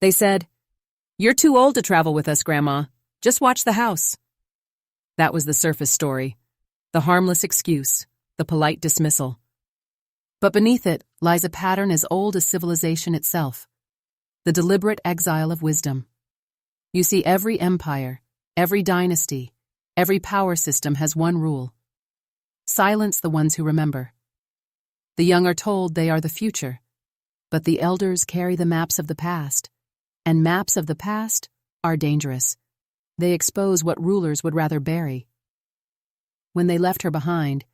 They said, "You're too old to travel with us, Grandma. Just watch the house." That was the surface story, the harmless excuse, the polite dismissal. But beneath it lies a pattern as old as civilization itself, the deliberate exile of wisdom. You see, every empire, every dynasty, every power system has one rule: silence the ones who remember. The young are told they are the future, but the elders carry the maps of the past, and maps of the past are dangerous. They expose what rulers would rather bury. When they left her behind,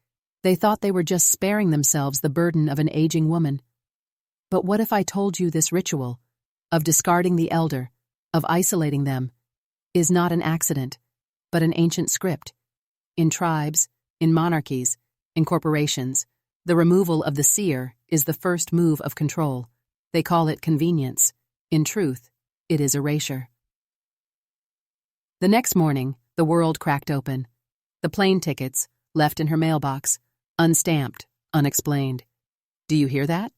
they thought they were just sparing themselves the burden of an aging woman. But what if I told you this ritual, of discarding the elder, of isolating them, is not an accident, but an ancient script? In tribes, in monarchies, in corporations, the removal of the seer is the first move of control. They call it convenience. In truth, it is erasure. The next morning, the world cracked open. The plane tickets, left in her mailbox, unstamped, unexplained. Do you hear that?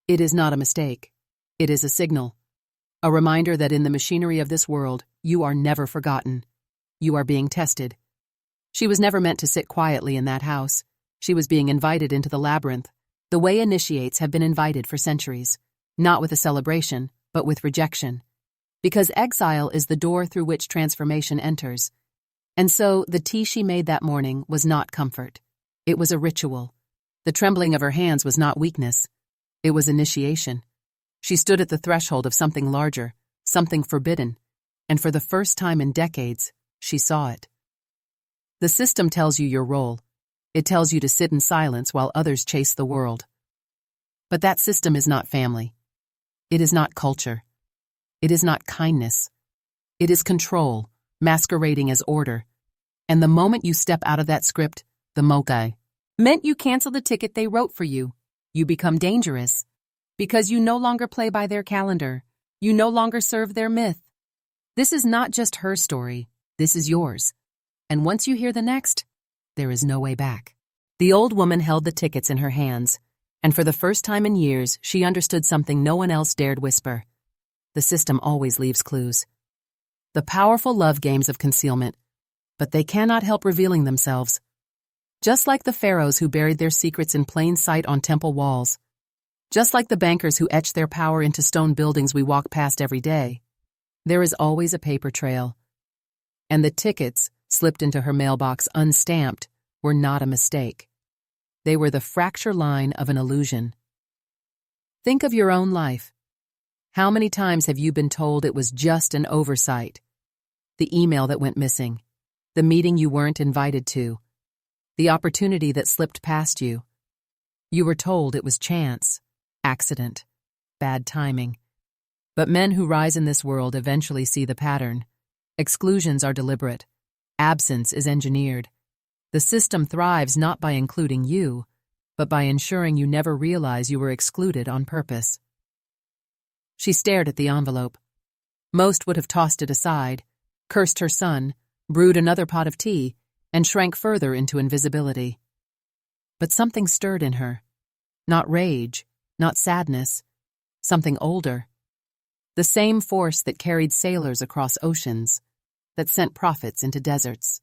It is not a mistake. It is a signal. A reminder that in the machinery of this world, you are never forgotten. You are being tested. She was never meant to sit quietly in that house. She was being invited into the labyrinth, the way initiates have been invited for centuries, not with a celebration, but with rejection. Because exile is the door through which transformation enters. And so the tea she made that morning was not comfort. It was a ritual. The trembling of her hands was not weakness. It was initiation. She stood at the threshold of something larger, something forbidden, and for the first time in decades, she saw it. The system tells you your role. It tells you to sit in silence while others chase the world. But that system is not family. It is not culture. It is not kindness. It is control, masquerading as order. And the moment you step out of that script, the mokai, meant you cancel the ticket they wrote for you. You become dangerous. Because you no longer play by their calendar. You no longer serve their myth. This is not just her story. This is yours. And once you hear the next, there is no way back. The old woman held the tickets in her hands, and for the first time in years, she understood something no one else dared whisper. The system always leaves clues. The powerful love games of concealment, but they cannot help revealing themselves. Just like the pharaohs who buried their secrets in plain sight on temple walls. Just like the bankers who etched their power into stone buildings we walk past every day. There is always a paper trail. And the tickets, slipped into her mailbox unstamped, were not a mistake. They were the fracture line of an illusion. Think of your own life. How many times have you been told it was just an oversight? The email that went missing, the meeting you weren't invited to, the opportunity that slipped past you. You were told it was chance, accident, bad timing. But men who rise in this world eventually see the pattern. Exclusions are deliberate. Absence is engineered. The system thrives not by including you, but by ensuring you never realize you were excluded on purpose. She stared at the envelope. Most would have tossed it aside, cursed her son, brewed another pot of tea, and shrank further into invisibility. But something stirred in her. Not rage, not sadness, something older. The same force that carried sailors across oceans, that sent prophets into deserts.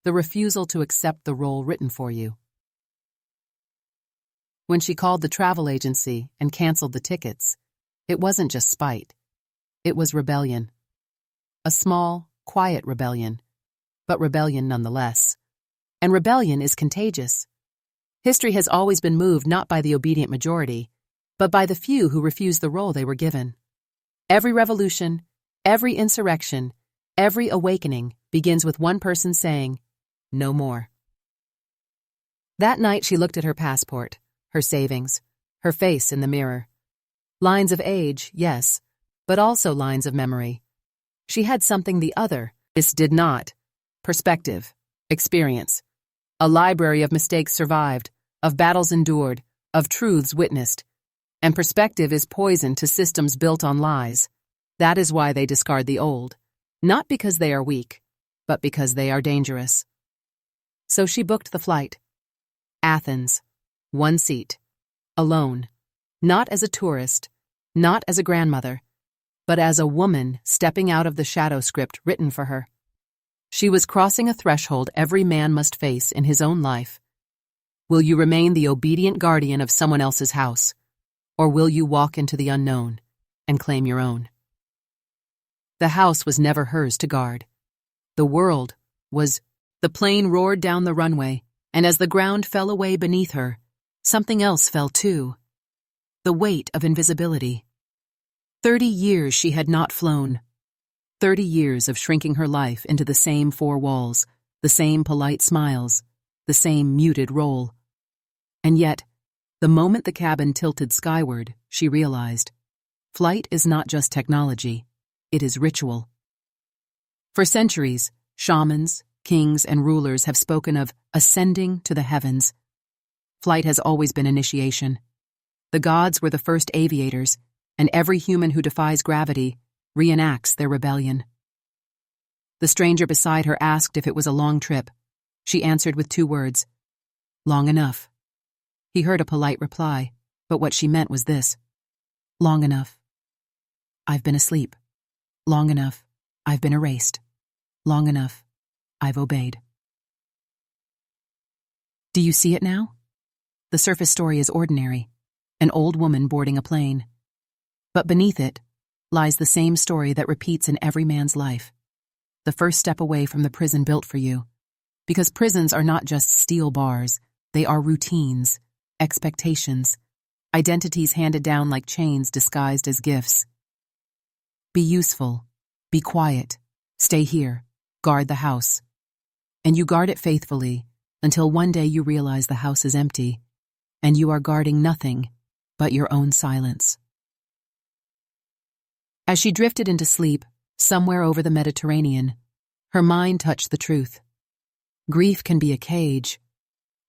The refusal to accept the role written for you. When she called the travel agency and canceled the tickets, it wasn't just spite. It was rebellion. A small, quiet rebellion, but rebellion nonetheless. And rebellion is contagious. History has always been moved not by the obedient majority, but by the few who refused the role they were given. Every revolution, every insurrection, every awakening begins with one person saying, "No more." That night she looked at her passport, her savings, her face in the mirror. Lines of age, yes, but also lines of memory. She had something the other, this did not. Perspective, experience. A library of mistakes survived, of battles endured, of truths witnessed. And perspective is poison to systems built on lies. That is why they discard the old. Not because they are weak, but because they are dangerous. So she booked the flight. Athens. One seat. Alone. Not as a tourist. Not as a grandmother. but as a woman stepping out of the shadow script written for her. She was crossing a threshold every man must face in his own life. Will you remain the obedient guardian of someone else's house, or will you walk into the unknown and claim your own? The house was never hers to guard. The world was. The plane roared down the runway, and as the ground fell away beneath her, something else fell too. The weight of invisibility. 30 years she had not flown. 30 years of shrinking her life into the same four walls, the same polite smiles, the same muted role. And yet, the moment the cabin tilted skyward, she realized, flight is not just technology, it is ritual. For centuries, shamans, kings, and rulers have spoken of ascending to the heavens. Flight has always been initiation. The gods were the first aviators, and every human who defies gravity reenacts their rebellion. The stranger beside her asked if it was a long trip. She answered with 2 words, "Long enough." He heard a polite reply, but what she meant was this: "Long enough. I've been asleep. Long enough. I've been erased. Long enough. I've obeyed." Do you see it now? The surface story is ordinary, an old woman boarding a plane. But beneath it lies the same story that repeats in every man's life, the first step away from the prison built for you. Because prisons are not just steel bars, they are routines, expectations, identities handed down like chains disguised as gifts. Be useful, be quiet, stay here, guard the house. And you guard it faithfully until one day you realize the house is empty and you are guarding nothing but your own silence. As she drifted into sleep, somewhere over the Mediterranean, her mind touched the truth. Grief can be a cage,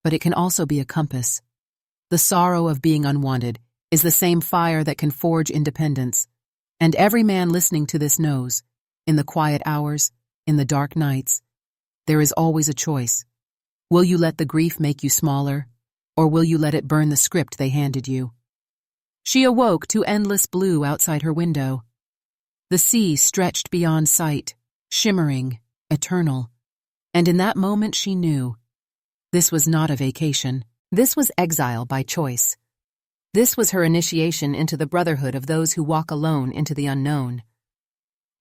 but it can also be a compass. The sorrow of being unwanted is the same fire that can forge independence, and every man listening to this knows, in the quiet hours, in the dark nights, there is always a choice. Will you let the grief make you smaller, or will you let it burn the script they handed you? She awoke to endless blue outside her window. The sea stretched beyond sight, shimmering, eternal. And in that moment she knew, this was not a vacation. This was exile by choice. This was her initiation into the brotherhood of those who walk alone into the unknown.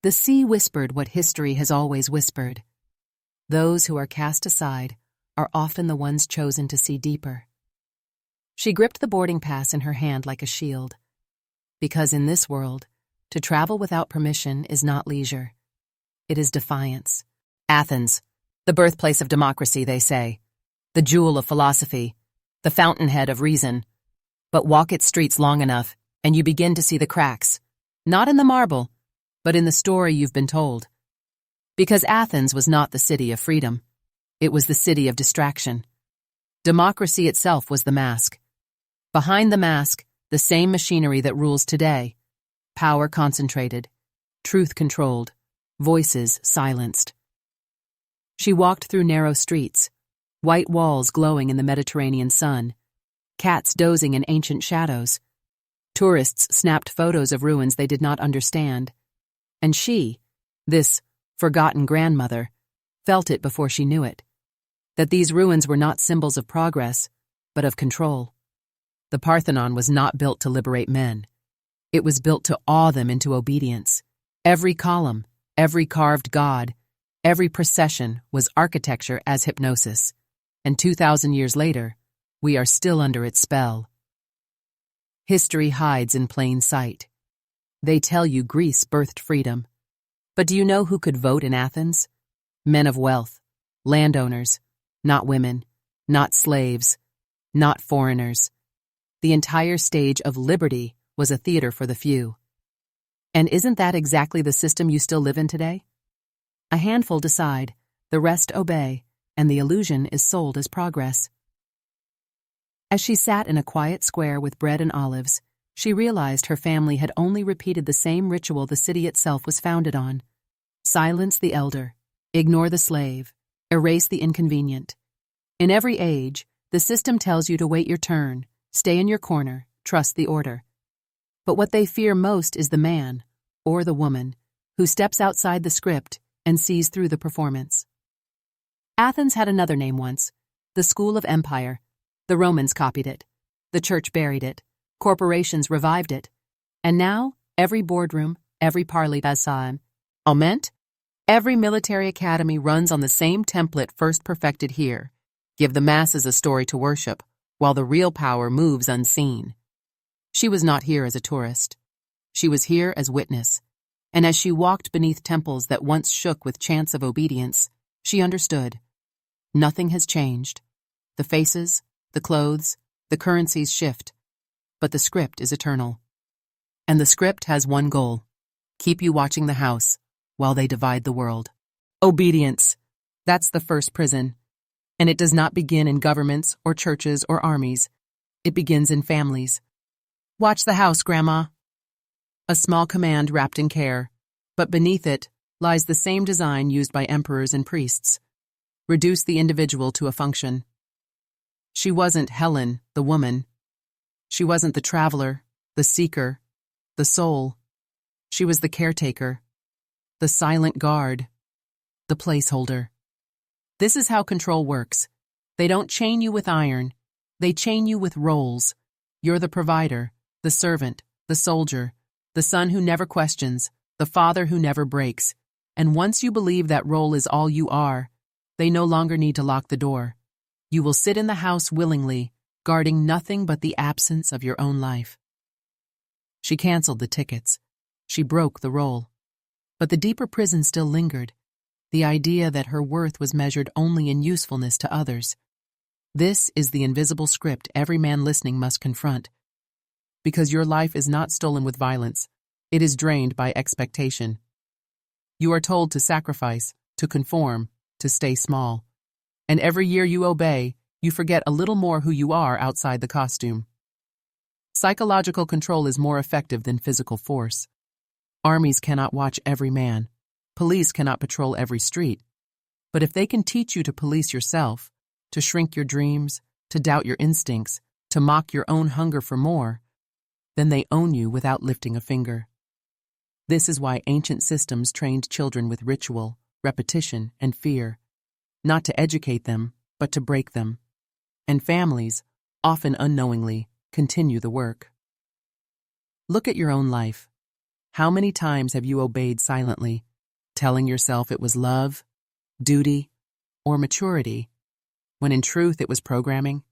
The sea whispered what history has always whispered. Those who are cast aside are often the ones chosen to see deeper. She gripped the boarding pass in her hand like a shield. Because in this world, to travel without permission is not leisure. It is defiance. Athens, the birthplace of democracy, they say. The jewel of philosophy. The fountainhead of reason. But walk its streets long enough, and you begin to see the cracks. Not in the marble, but in the story you've been told. Because Athens was not the city of freedom. It was the city of distraction. Democracy itself was the mask. Behind the mask, the same machinery that rules today. Power concentrated, truth controlled, voices silenced. She walked through narrow streets, white walls glowing in the Mediterranean sun, cats dozing in ancient shadows. Tourists snapped photos of ruins they did not understand. And she, this forgotten grandmother, felt it before she knew it, that these ruins were not symbols of progress, but of control. The Parthenon was not built to liberate men. It was built to awe them into obedience. Every column, every carved god, every procession was architecture as hypnosis. And 2,000 years later, we are still under its spell. History hides in plain sight. They tell you Greece birthed freedom. But do you know who could vote in Athens? Men of wealth, landowners, not women, not slaves, not foreigners. The entire stage of liberty was a theater for the few. And isn't that exactly the system you still live in today? A handful decide, the rest obey, and the illusion is sold as progress. As she sat in a quiet square with bread and olives, she realized her family had only repeated the same ritual the city itself was founded on. Silence the elder, ignore the slave, erase the inconvenient. In every age, the system tells you to wait your turn, stay in your corner, trust the order. But what they fear most is the man, or the woman who steps outside the script and sees through the performance. Athens had another name once, the School of Empire. The Romans copied it. The church buried it. Corporations revived it. And now, every boardroom, every parley aument, every military academy runs on the same template first perfected here. Give the masses a story to worship, while the real power moves unseen. She was not here as a tourist. She was here as witness. And as she walked beneath temples that once shook with chants of obedience, she understood. Nothing has changed. The faces, the clothes, the currencies shift, but the script is eternal. And the script has one goal: keep you watching the house while they divide the world. Obedience. That's the first prison. And it does not begin in governments or churches or armies. It begins in families. Watch the house, Grandma. A small command wrapped in care, but beneath it lies the same design used by emperors and priests. Reduce the individual to a function. She wasn't Helen, the woman. She wasn't the traveler, the seeker, the soul. She was the caretaker, the silent guard, the placeholder. This is how control works. They don't chain you with iron. They chain you with roles. You're the provider, the servant, the soldier, the son who never questions, the father who never breaks. And once you believe that role is all you are, they no longer need to lock the door. You will sit in the house willingly, guarding nothing but the absence of your own life. She canceled the tickets. She broke the role. But the deeper prison still lingered, the idea that her worth was measured only in usefulness to others. This is the invisible script every man listening must confront. Because your life is not stolen with violence, it is drained by expectation. You are told to sacrifice, to conform, to stay small. And every year you obey, you forget a little more who you are outside the costume. Psychological control is more effective than physical force. Armies cannot watch every man. Police cannot patrol every street. But if they can teach you to police yourself, to shrink your dreams, to doubt your instincts, to mock your own hunger for more, then they own you without lifting a finger. This is why ancient systems trained children with ritual, repetition, and fear, not to educate them, but to break them. And families, often unknowingly, continue the work. Look at your own life. How many times have you obeyed silently, telling yourself it was love, duty, or maturity, when in truth it was programming?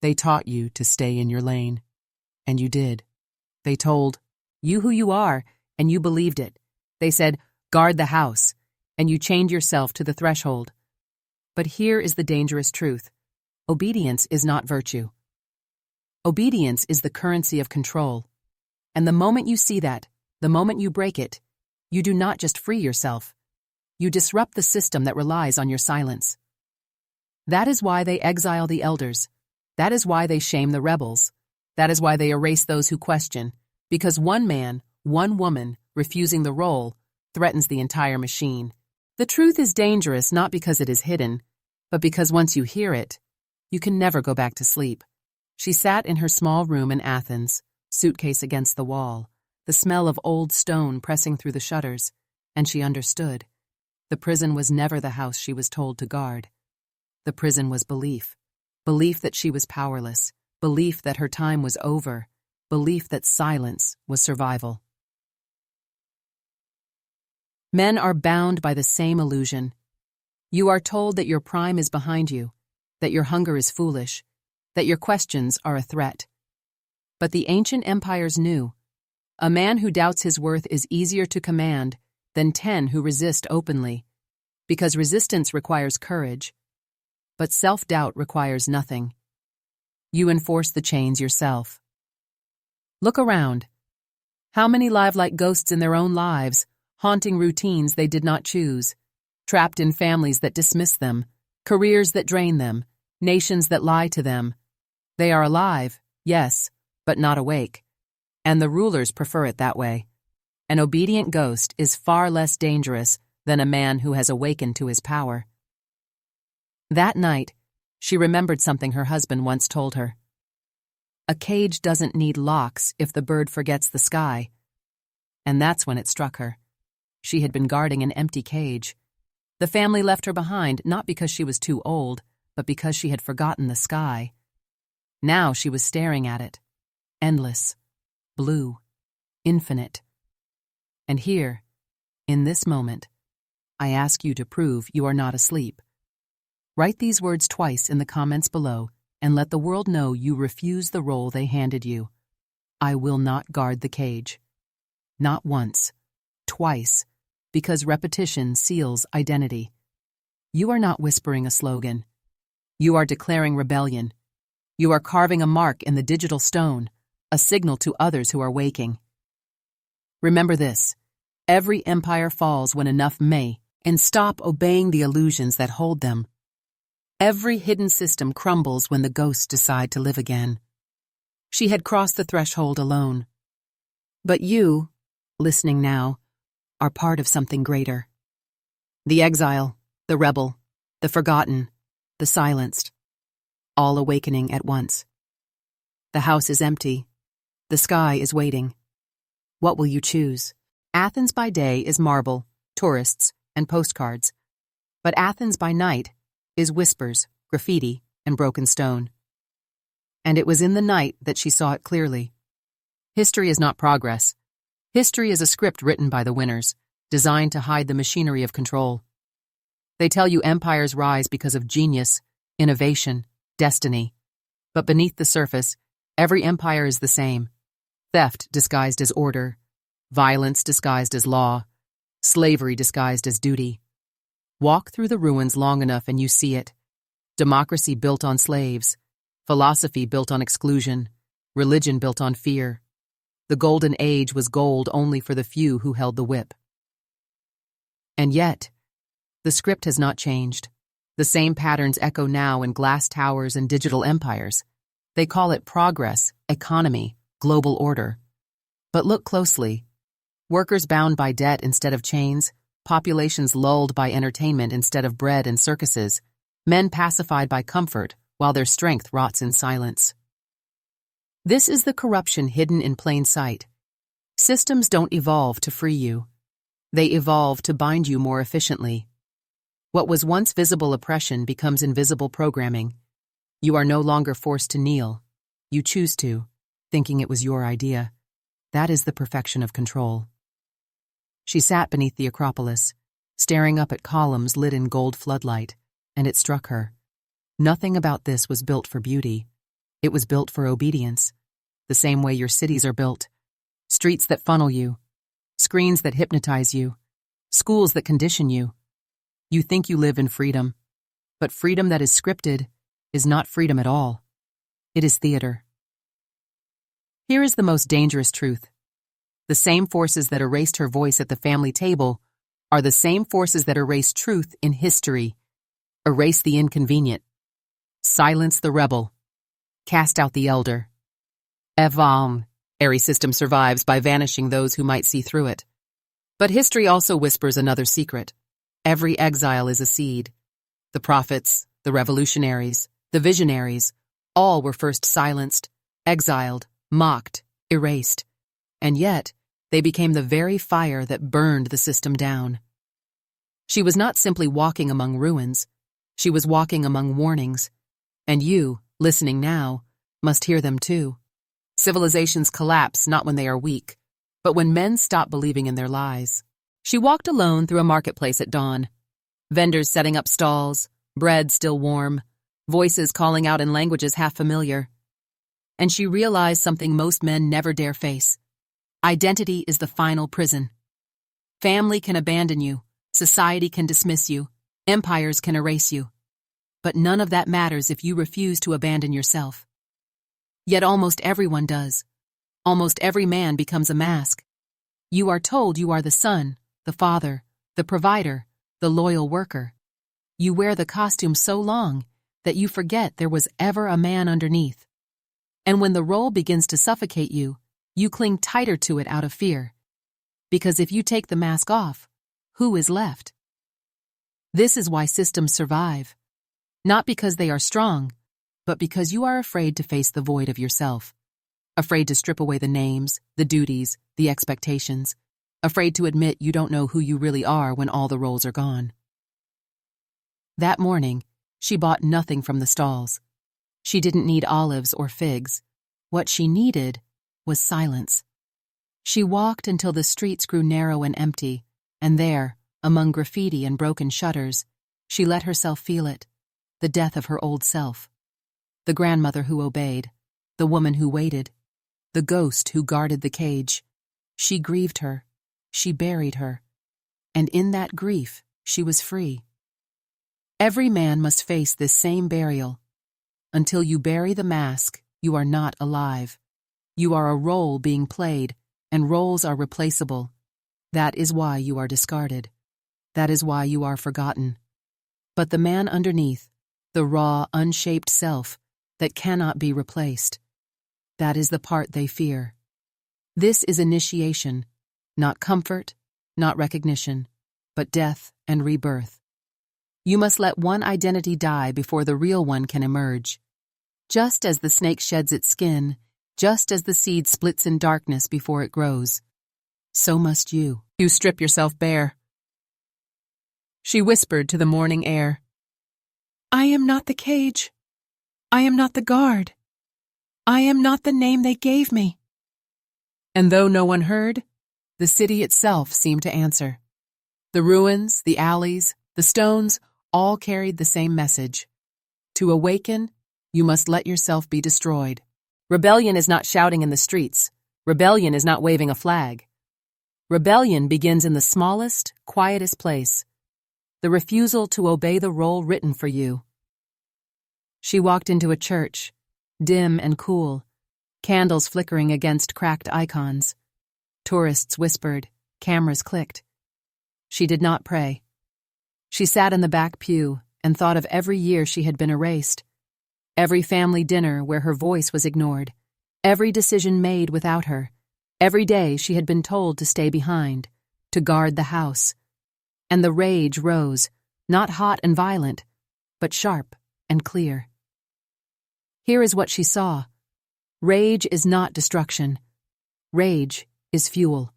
They taught you to stay in your lane, and you did. They told you who you are, and you believed it. They said, guard the house, and you chained yourself to the threshold. But here is the dangerous truth. Obedience is not virtue. Obedience is the currency of control. And the moment you see that, the moment you break it, you do not just free yourself. You disrupt the system that relies on your silence. That is why they exile the elders. That is why they shame the rebels. That is why they erase those who question. Because one man, one woman, refusing the role, threatens the entire machine. The truth is dangerous not because it is hidden, but because once you hear it, you can never go back to sleep. She sat in her small room in Athens, suitcase against the wall, the smell of old stone pressing through the shutters, and she understood. The prison was never the house she was told to guard. The prison was belief. Belief that she was powerless. Belief that her time was over. Belief that silence was survival. Men are bound by the same illusion. You are told that your prime is behind you, that your hunger is foolish, that your questions are a threat. But the ancient empires knew, a man who doubts his worth is easier to command than 10 who resist openly, because resistance requires courage, but self-doubt requires nothing. You enforce the chains yourself. Look around. How many live like ghosts in their own lives, haunting routines they did not choose, trapped in families that dismiss them, careers that drain them, nations that lie to them. They are alive, yes, but not awake. And the rulers prefer it that way. An obedient ghost is far less dangerous than a man who has awakened to his power. That night, she remembered something her husband once told her. A cage doesn't need locks if the bird forgets the sky. And that's when it struck her. She had been guarding an empty cage. The family left her behind not because she was too old, but because she had forgotten the sky. Now she was staring at it. Endless. Blue. Infinite. And here, in this moment, I ask you to prove you are not asleep. Write these words twice in the comments below and let the world know you refuse the role they handed you. I will not guard the cage. Not once. Twice. Because repetition seals identity. You are not whispering a slogan. You are declaring rebellion. You are carving a mark in the digital stone, a signal to others who are waking. Remember this: every empire falls when enough may, and stop obeying the illusions that hold them. Every hidden system crumbles when the ghosts decide to live again. She had crossed the threshold alone. But you, listening now, are part of something greater. The exile, the rebel, the forgotten, the silenced, all awakening at once. The house is empty. The sky is waiting. What will you choose? Athens by day is marble, tourists, and postcards. But Athens by night is whispers, graffiti, and broken stone. And it was in the night that she saw it clearly. History is not progress. History is a script written by the winners, designed to hide the machinery of control. They tell you empires rise because of genius, innovation, destiny. But beneath the surface, every empire is the same. Theft disguised as order, violence disguised as law, slavery disguised as duty. Walk through the ruins long enough and you see it. Democracy built on slaves, philosophy built on exclusion, religion built on fear. The golden age was gold only for the few who held the whip. And yet, the script has not changed. The same patterns echo now in glass towers and digital empires. They call it progress, economy, global order. But look closely. Workers bound by debt instead of chains, populations lulled by entertainment instead of bread and circuses, men pacified by comfort while their strength rots in silence. This is the corruption hidden in plain sight. Systems don't evolve to free you. They evolve to bind you more efficiently. What was once visible oppression becomes invisible programming. You are no longer forced to kneel. You choose to, thinking it was your idea. That is the perfection of control. She sat beneath the Acropolis, staring up at columns lit in gold floodlight, and it struck her. Nothing about this was built for beauty. It was built for obedience, the same way your cities are built. Streets that funnel you, screens that hypnotize you, schools that condition you. You think you live in freedom, but freedom that is scripted is not freedom at all. It is theater. Here is the most dangerous truth. The same forces that erased her voice at the family table are the same forces that erase truth in history, erase the inconvenient, silence the rebel, cast out the elder. Every system survives by vanishing those who might see through it. But history also whispers another secret. Every exile is a seed. The prophets, the revolutionaries, the visionaries, all were first silenced, exiled, mocked, erased. And yet, they became the very fire that burned the system down. She was not simply walking among ruins. She was walking among warnings. And you, listening now, must hear them too. Civilizations collapse not when they are weak, but when men stop believing in their lies. She walked alone through a marketplace at dawn. Vendors setting up stalls, bread still warm, voices calling out in languages half familiar. And she realized something most men never dare face. Identity is the final prison. Family can abandon you, society can dismiss you, empires can erase you. But none of that matters if you refuse to abandon yourself. Yet almost everyone does. Almost every man becomes a mask. You are told you are the son, the father, the provider, the loyal worker. You wear the costume so long that you forget there was ever a man underneath. And when the role begins to suffocate you, you cling tighter to it out of fear. Because if you take the mask off, who is left? This is why systems survive. Not because they are strong, but because you are afraid to face the void of yourself. Afraid to strip away the names, the duties, the expectations. afraid to admit you don't know who you really are when all the roles are gone. That morning, she bought nothing from the stalls. She didn't need olives or figs. What she needed was silence. She walked until the streets grew narrow and empty, and there, among graffiti and broken shutters, she let herself feel it, the death of her old self. The grandmother who obeyed, the woman who waited, the ghost who guarded the cage. She grieved her, she buried her, and in that grief she was free. Every man must face this same burial. Until you bury the mask, you are not alive. You are a role being played, and roles are replaceable. That is why you are discarded. That is why you are forgotten. But the man underneath, the raw, unshaped self that cannot be replaced, that is the part they fear. This is initiation, not comfort, not recognition, but death and rebirth. You must let one identity die before the real one can emerge. Just as the snake sheds its skin, just as the seed splits in darkness before it grows, so must you. You strip yourself bare. She whispered to the morning air, I am not the cage. I am not the guard. I am not the name they gave me. And though no one heard, the city itself seemed to answer. The ruins, the alleys, the stones, all carried the same message. To awaken, you must let yourself be destroyed. Rebellion is not shouting in the streets. Rebellion is not waving a flag. Rebellion begins in the smallest, quietest place. The refusal to obey the role written for you. She walked into a church, dim and cool, candles flickering against cracked icons. Tourists whispered, cameras clicked. She did not pray. She sat in the back pew and thought of every year she had been erased, every family dinner where her voice was ignored, every decision made without her, every day she had been told to stay behind, to guard the house. And the rage rose, not hot and violent, but sharp and clear. Here is what she saw. Rage is not destruction. Rage is fuel.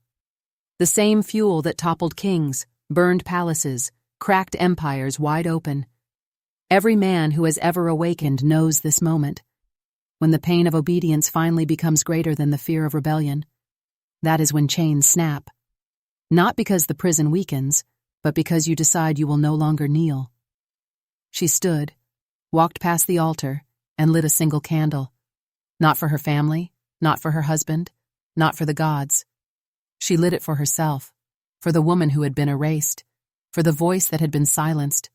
The same fuel that toppled kings, burned palaces, cracked empires wide open. Every man who has ever awakened knows this moment, when the pain of obedience finally becomes greater than the fear of rebellion. That is when chains snap. Not because the prison weakens, but because you decide you will no longer kneel. She stood, walked past the altar, and lit a single candle. Not for her family, not for her husband, not for the gods. She lit it for herself, for the woman who had been erased, for the voice that had been silenced,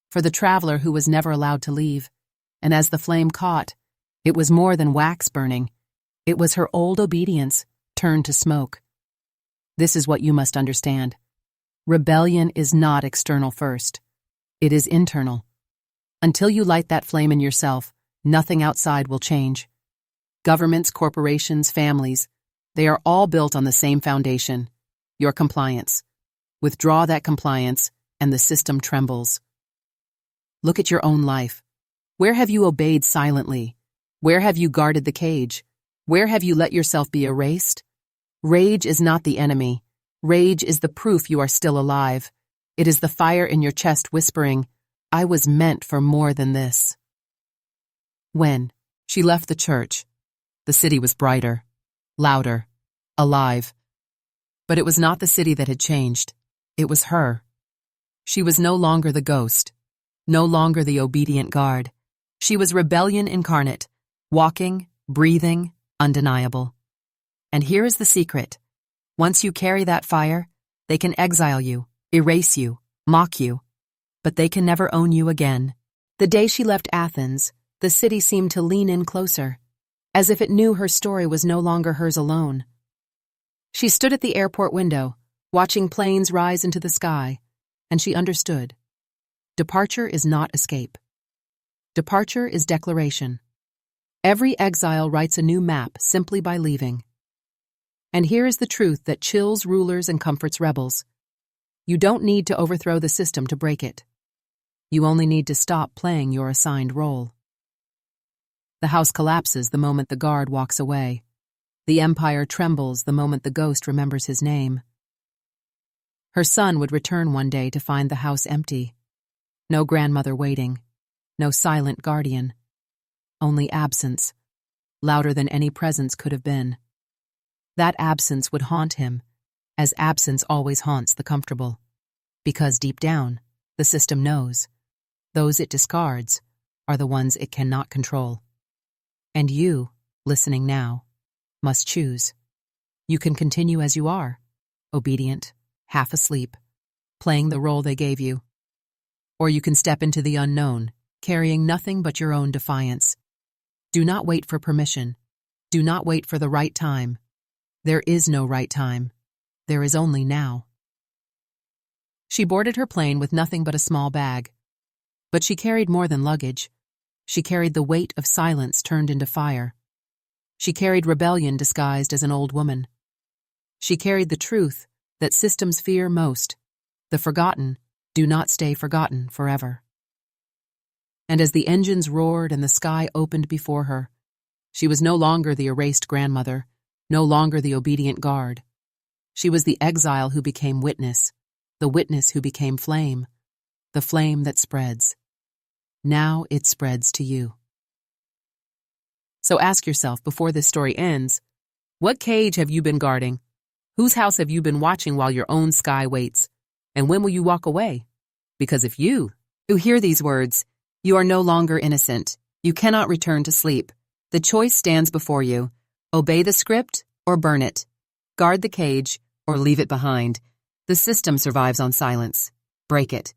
for the traveler who was never allowed to leave. And as the flame caught, it was more than wax burning. It was her old obedience turned to smoke. This is what you must understand. Rebellion is not external first. It is internal. Until you light that flame in yourself, nothing outside will change. Governments, corporations, families, they are all built on the same foundation, your compliance. Withdraw that compliance, and the system trembles. Look at your own life. Where have you obeyed silently? Where have you guarded the cage? Where have you let yourself be erased? Rage is not the enemy. Rage is the proof you are still alive. It is the fire in your chest whispering, I was meant for more than this. When she left the church, the city was brighter, louder, alive. But it was not the city that had changed. It was her. She was no longer the ghost, no longer the obedient guard. She was rebellion incarnate, walking, breathing, undeniable. And here is the secret. Once you carry that fire, they can exile you, erase you, mock you, but they can never own you again. The day she left Athens, the city seemed to lean in closer, as if it knew her story was no longer hers alone. She stood at the airport window, watching planes rise into the sky, and she understood. Departure is not escape. Departure is declaration. Every exile writes a new map simply by leaving. And here is the truth that chills rulers and comforts rebels. You don't need to overthrow the system to break it. You only need to stop playing your assigned role. The house collapses the moment the guard walks away. The empire trembles the moment the ghost remembers his name. Her son would return one day to find the house empty. No grandmother waiting, no silent guardian. Only absence, louder than any presence could have been. That absence would haunt him, as absence always haunts the comfortable. Because deep down, the system knows, those it discards are the ones it cannot control. And you, listening now, must choose. You can continue as you are, obedient, half asleep, playing the role they gave you. Or you can step into the unknown, carrying nothing but your own defiance. Do not wait for permission. Do not wait for the right time. There is no right time. There is only now. She boarded her plane with nothing but a small bag. But she carried more than luggage. She carried the weight of silence turned into fire. She carried rebellion disguised as an old woman. She carried the truth that systems fear most. The forgotten do not stay forgotten forever. And as the engines roared and the sky opened before her, she was no longer the erased grandmother, no longer the obedient guard. She was the exile who became witness, the witness who became flame, the flame that spreads. Now it spreads to you. So ask yourself before this story ends, what cage have you been guarding? Whose house have you been watching while your own sky waits? And when will you walk away? Because if you who hear these words, you are no longer innocent. You cannot return to sleep. The choice stands before you. Obey the script or burn it. Guard the cage or leave it behind. The system survives on silence. Break it.